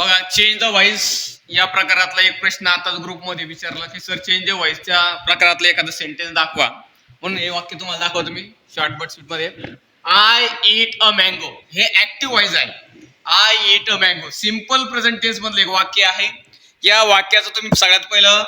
बघा, change the voice या प्रकारातला एक प्रश्न आताच ग्रुपमध्ये विचारला की सर चेंज द व्हॉइसच्या प्रकारातलं एखादं सेंटेन्स दाखवा. म्हणून हे वाक्य तुम्हाला दाखवतो मी शॉर्टबट शीट मध्ये. आय ईट अ मँगो हे ऍक्टिव्ह व्हॉइस आहे. I eat a mango simple present tense मधलं एक वाक्य आहे. या वाक्याचं तुम्ही सगळ्यात पहिलं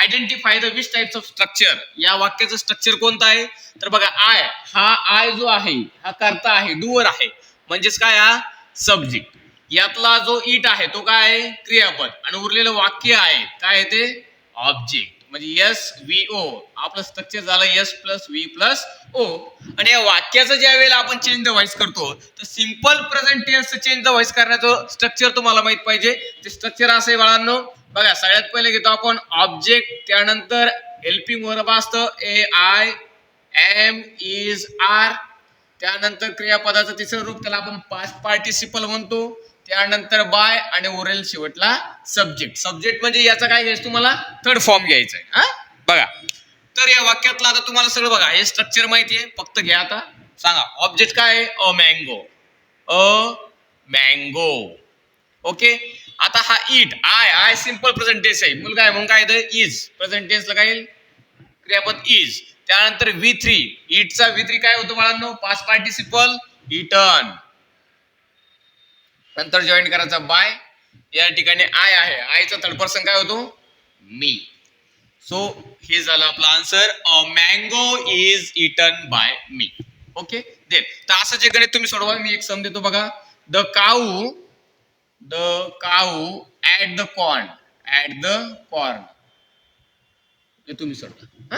identify the which types of structure. या वाक्याचं स्ट्रक्चर कोणतं आहे तर बघा, आय जो आहे हा कर्ता आहे, डूअर आहे, म्हणजेच काय हा सब्जेक्ट. यातला जो इट आहे तो काय आहे क्रियापद, आणि उरलेलं वाक्य आहे काय आहे ते ऑब्जेक्ट. म्हणजे एस व्ही ओ आपलं स्ट्रक्चर झालं S plus V plus O. आणि या वाक्याचं ज्या वेळेला आपण चेंज द व्हॉइस करतो तर simple present tense change the voice करण्याचं स्ट्रक्चर तुम्हाला माहित पाहिजे. ते स्ट्रक्चर असं आहे बाळांनो. बघा, सगळ्यात पहिले घेतो आपण ऑब्जेक्ट, त्यानंतर हेल्पिंग वर्ब असतं ए आय एम इज आर, त्यानंतर क्रियापदाचं तिसरं रूप त्याला आपण पास्ट पार्टिसिपल म्हणतो, त्यानंतर बाय, आणि ओरेल शेवटला सब्जेक्ट. सब्जेक्ट म्हणजे याचा काय घ्यायचं तुम्हाला थर्ड फॉर्म घ्यायचा आहे. हा बघा, तर या वाक्यातलं आता तुम्हाला सगळं बघा हे स्ट्रक्चर माहिती आहे, फक्त घ्या आता सांगा. ऑब्जेक्ट काय आहे a mango, a mango. Okay, आता हा it I simple present tense आहे, मुलगा आहे म्हणून काय इज. प्रेझेंट टेन्सला काय क्रियापद इज. त्यानंतर V3 इटचा V3 काय होतो बाळांनो पास्ट पार्टिसिपल इटन. नंतर जॉईन करायचा बाय. या ठिकाणी आय आहे, आयचा थर्ड पर्सन काय होतो मी. सो हे झालं आपला answer, a mango is eaten by me. Okay then तर असं जे गणित तुम्ही सोडवा. मी एक सम देतो बघा. The cow at the corn हे तुम्ही सोडवा.